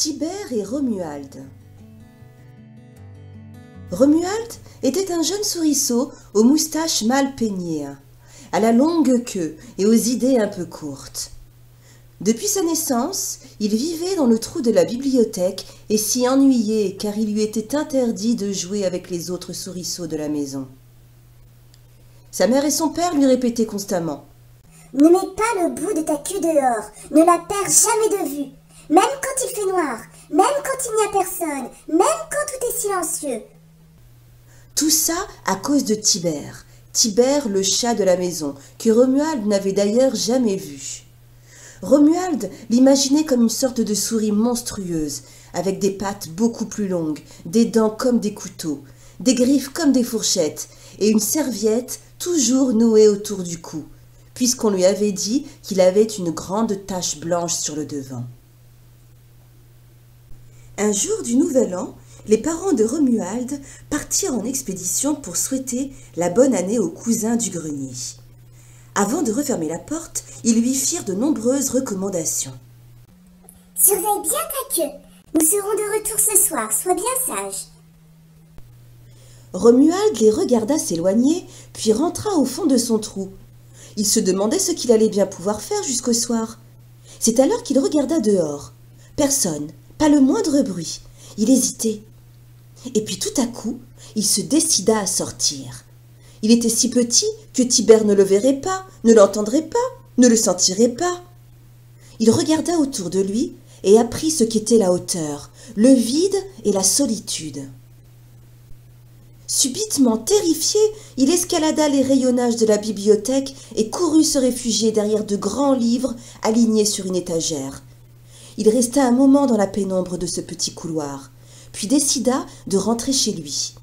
Tibère et Romuald. Romuald était un jeune souriceau aux moustaches mal peignées, à la longue queue et aux idées un peu courtes. Depuis sa naissance, il vivait dans le trou de la bibliothèque et s'y ennuyait car il lui était interdit de jouer avec les autres souriceaux de la maison. Sa mère et son père lui répétaient constamment « Ne mets pas le bout de ta queue dehors, ne la perds jamais de vue, même quand il fait noir, même quand il n'y a personne, même quand tout est silencieux. » Tout ça à cause de Tibère, Tibère le chat de la maison, que Romuald n'avait d'ailleurs jamais vu. Romuald l'imaginait comme une sorte de souris monstrueuse, avec des pattes beaucoup plus longues, des dents comme des couteaux, des griffes comme des fourchettes, et une serviette toujours nouée autour du cou, puisqu'on lui avait dit qu'il avait une grande tache blanche sur le devant. Un jour du Nouvel An, les parents de Romuald partirent en expédition pour souhaiter la bonne année au cousin du grenier. Avant de refermer la porte, ils lui firent de nombreuses recommandations. « Surveille bien ta queue, nous serons de retour ce soir, sois bien sage. » Romuald les regarda s'éloigner, puis rentra au fond de son trou. Il se demandait ce qu'il allait bien pouvoir faire jusqu'au soir. C'est alors qu'il regarda dehors. Personne, pas le moindre bruit. Il hésitait. Et puis tout à coup, il se décida à sortir. Il était si petit que Tibère ne le verrait pas, ne l'entendrait pas, ne le sentirait pas. Il regarda autour de lui et apprit ce qu'était la hauteur, le vide et la solitude. Subitement terrifié, il escalada les rayonnages de la bibliothèque et courut se réfugier derrière de grands livres alignés sur une étagère. Il resta un moment dans la pénombre de ce petit couloir, puis décida de rentrer chez lui.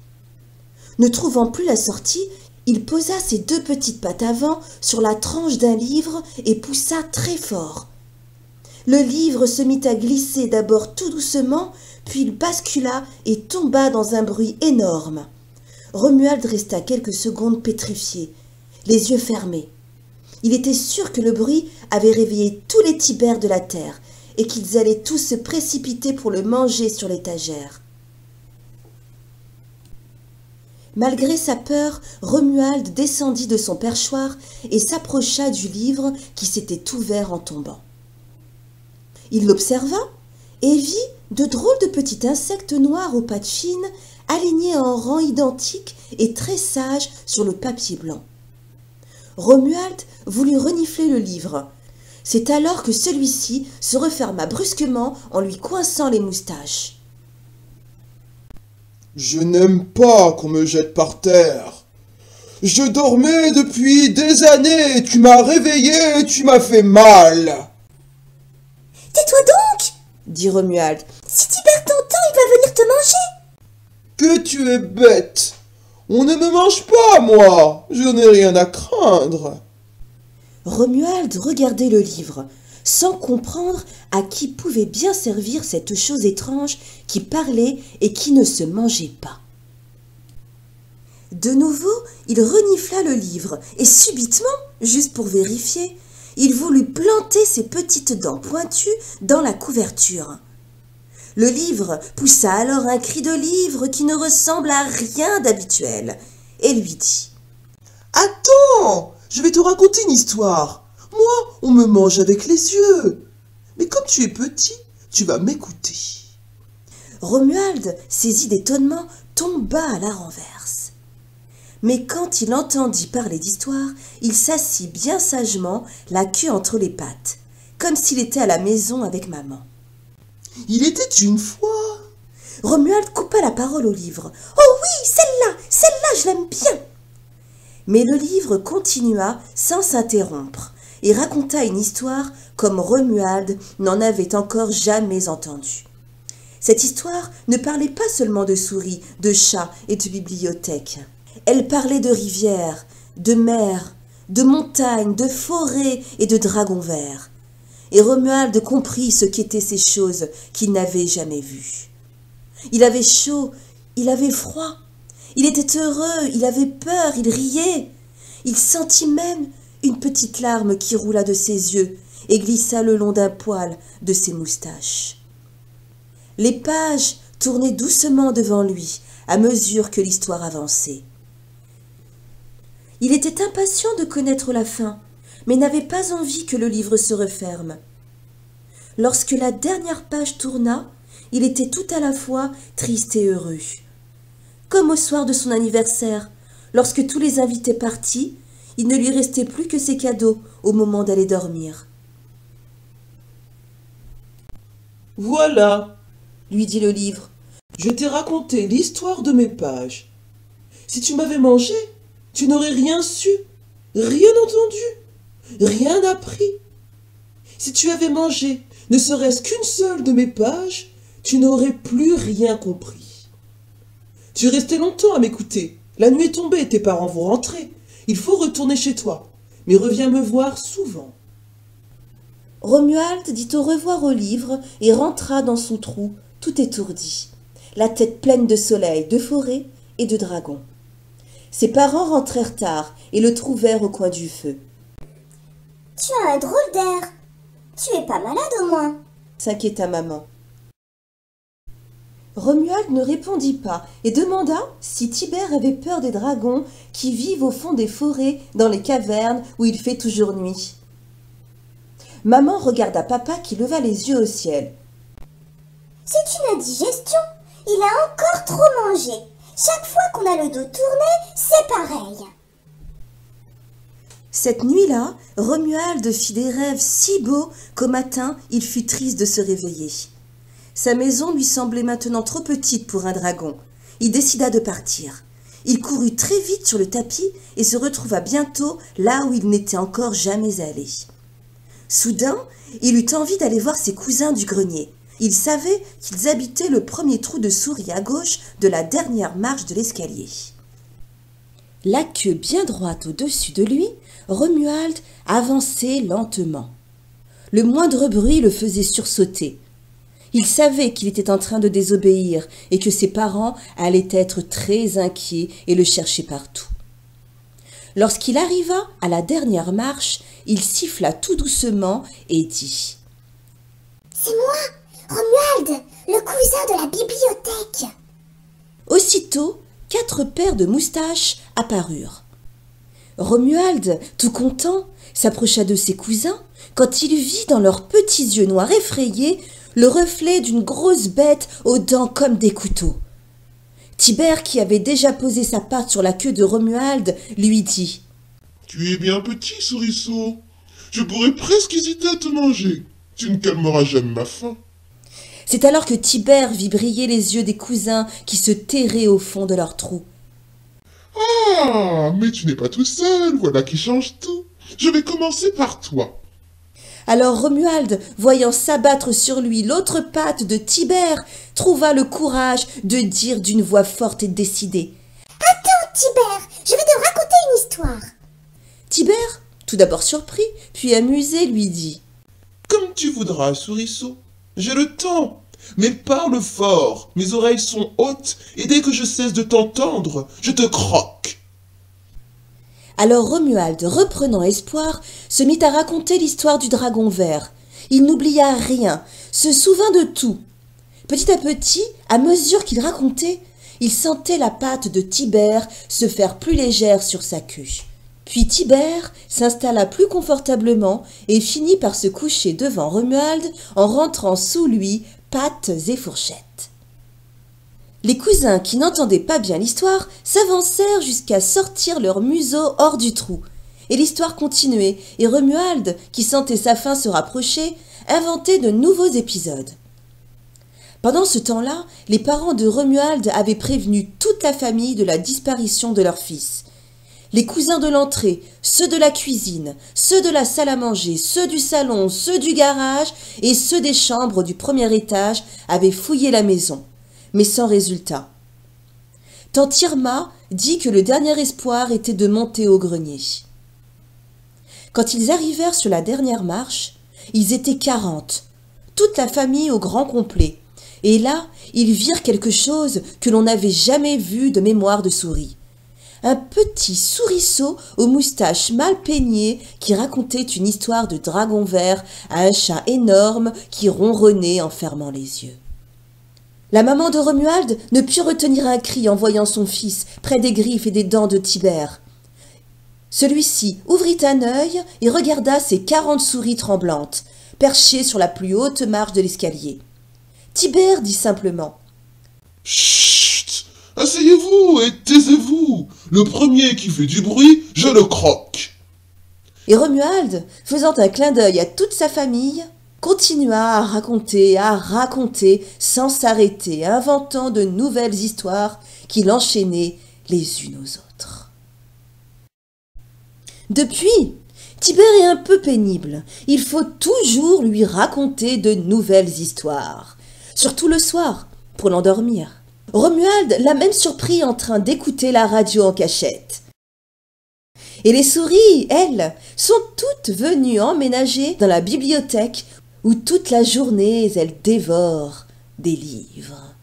Ne trouvant plus la sortie, il posa ses deux petites pattes avant sur la tranche d'un livre et poussa très fort. Le livre se mit à glisser d'abord tout doucement, puis il bascula et tomba dans un bruit énorme. Romuald resta quelques secondes pétrifié, les yeux fermés. Il était sûr que le bruit avait réveillé tous les Tibères de la terre et qu'ils allaient tous se précipiter pour le manger sur l'étagère. Malgré sa peur, Romuald descendit de son perchoir et s'approcha du livre qui s'était ouvert en tombant. Il l'observa et vit de drôles de petits insectes noirs aux pattes fines alignés en rang identique et très sages sur le papier blanc. Romuald voulut renifler le livre. C'est alors que celui-ci se referma brusquement en lui coinçant les moustaches. « Je n'aime pas qu'on me jette par terre. Je dormais depuis des années, tu m'as réveillé, tu m'as fait mal. »« Tais-toi donc !» dit Romuald. « Si Tibère t'entend, il va venir te manger. »« Que tu es bête. On ne me mange pas, moi. Je n'ai rien à craindre. » Romuald regardait le livre, sans comprendre à qui pouvait bien servir cette chose étrange qui parlait et qui ne se mangeait pas. De nouveau, il renifla le livre et subitement, juste pour vérifier, il voulut planter ses petites dents pointues dans la couverture. Le livre poussa alors un cri de livre qui ne ressemble à rien d'habituel et lui dit « Attends, je vais te raconter une histoire. Moi, on me mange avec les yeux. Mais comme tu es petit, tu vas m'écouter. » Romuald, saisi d'étonnement, tomba à la renverse. Mais quand il entendit parler d'histoire, il s'assit bien sagement, la queue entre les pattes, comme s'il était à la maison avec maman. « Il était une fois... » Romuald coupa la parole au livre. « Oh oui, celle-là, je l'aime bien !» Mais le livre continua sans s'interrompre et raconta une histoire comme Romuald n'en avait encore jamais entendu. Cette histoire ne parlait pas seulement de souris, de chats et de bibliothèques. Elle parlait de rivières, de mers, de montagnes, de forêts et de dragons verts. Et Romuald comprit ce qu'étaient ces choses qu'il n'avait jamais vues. Il avait chaud, il avait froid, il était heureux, il avait peur, il riait. Il sentit même une petite larme qui roula de ses yeux et glissa le long d'un poil de ses moustaches. Les pages tournaient doucement devant lui à mesure que l'histoire avançait. Il était impatient de connaître la fin, mais n'avait pas envie que le livre se referme. Lorsque la dernière page tourna, il était tout à la fois triste et heureux. Comme au soir de son anniversaire, lorsque tous les invités partis, il ne lui restait plus que ses cadeaux au moment d'aller dormir. « Voilà, lui dit le livre. Je t'ai raconté l'histoire de mes pages. Si tu m'avais mangé, tu n'aurais rien su, rien entendu, rien appris. Si tu avais mangé ne serait-ce qu'une seule de mes pages, tu n'aurais plus rien compris. Tu es resté longtemps à m'écouter. La nuit est tombée, tes parents vont rentrer. Il faut retourner chez toi, mais reviens me voir souvent. » Romuald dit au revoir au livre et rentra dans son trou, tout étourdi, la tête pleine de soleil, de forêt et de dragons. Ses parents rentrèrent tard et le trouvèrent au coin du feu. « Tu as un drôle d'air. Tu es pas malade au moins ?» s'inquiéta maman. Romuald ne répondit pas et demanda si Tibère avait peur des dragons qui vivent au fond des forêts dans les cavernes où il fait toujours nuit. Maman regarda papa qui leva les yeux au ciel. « C'est une indigestion. Il a encore trop mangé. Chaque fois qu'on a le dos tourné, c'est pareil. » Cette nuit-là, Romuald fit des rêves si beaux qu'au matin, il fut triste de se réveiller. Sa maison lui semblait maintenant trop petite pour un dragon. Il décida de partir. Il courut très vite sur le tapis et se retrouva bientôt là où il n'était encore jamais allé. Soudain, il eut envie d'aller voir ses cousins du grenier. Il savait qu'ils habitaient le premier trou de souris à gauche de la dernière marche de l'escalier. La queue bien droite au-dessus de lui, Romuald avançait lentement. Le moindre bruit le faisait sursauter. Il savait qu'il était en train de désobéir et que ses parents allaient être très inquiets et le chercher partout. Lorsqu'il arriva à la dernière marche, il siffla tout doucement et dit « C'est moi, Romuald, le cousin de la bibliothèque !» Aussitôt, 4 paires de moustaches apparurent. Romuald, tout content, s'approcha de ses cousins quand il vit dans leurs petits yeux noirs effrayés le reflet d'une grosse bête aux dents comme des couteaux. Tibère, qui avait déjà posé sa patte sur la queue de Romuald, lui dit « Tu es bien petit, Souriceau. Je pourrais presque hésiter à te manger. Tu ne calmeras jamais ma faim. » C'est alors que Tibère vit briller les yeux des cousins qui se terraient au fond de leur trou. « Ah, mais tu n'es pas tout seul, voilà qui change tout. Je vais commencer par toi. » Alors Romuald, voyant s'abattre sur lui l'autre patte de Tibère, trouva le courage de dire d'une voix forte et décidée « Attends, Tibère, je vais te raconter une histoire. » Tibère, tout d'abord surpris, puis amusé, lui dit « Comme tu voudras, Souriceau. J'ai le temps. Mais parle fort, mes oreilles sont hautes, et dès que je cesse de t'entendre, je te croque. » Alors Romuald, reprenant espoir, se mit à raconter l'histoire du dragon vert. Il n'oublia rien, se souvint de tout. Petit à petit, à mesure qu'il racontait, il sentait la patte de Tibère se faire plus légère sur sa queue. Puis Tibère s'installa plus confortablement et finit par se coucher devant Romuald en rentrant sous lui pattes et fourchettes. Les cousins qui n'entendaient pas bien l'histoire s'avancèrent jusqu'à sortir leur museau hors du trou. Et l'histoire continuait, et Romuald, qui sentait sa fin se rapprocher, inventait de nouveaux épisodes. Pendant ce temps-là, les parents de Romuald avaient prévenu toute la famille de la disparition de leur fils. Les cousins de l'entrée, ceux de la cuisine, ceux de la salle à manger, ceux du salon, ceux du garage et ceux des chambres du premier étage avaient fouillé la maison, mais sans résultat. Tante Irma dit que le dernier espoir était de monter au grenier. Quand ils arrivèrent sur la dernière marche, ils étaient 40, toute la famille au grand complet, et là, ils virent quelque chose que l'on n'avait jamais vu de mémoire de souris. Un petit souriceau aux moustaches mal peignées qui racontait une histoire de dragon vert à un chat énorme qui ronronnait en fermant les yeux. La maman de Romuald ne put retenir un cri en voyant son fils près des griffes et des dents de Tibère. Celui-ci ouvrit un œil et regarda ses 40 souris tremblantes, perchées sur la plus haute marche de l'escalier. Tibère dit simplement « Chut! Asseyez-vous et taisez-vous. Le premier qui fait du bruit, je le croque. » Et Romuald, faisant un clin d'œil à toute sa famille, continua à raconter, sans s'arrêter, inventant de nouvelles histoires qu'il enchaînait les unes aux autres. Depuis, Tibère est un peu pénible. Il faut toujours lui raconter de nouvelles histoires, surtout le soir, pour l'endormir. Romuald l'a même surpris en train d'écouter la radio en cachette. Et les souris, elles, sont toutes venues emménager dans la bibliothèque où toute la journée elles dévorent des livres.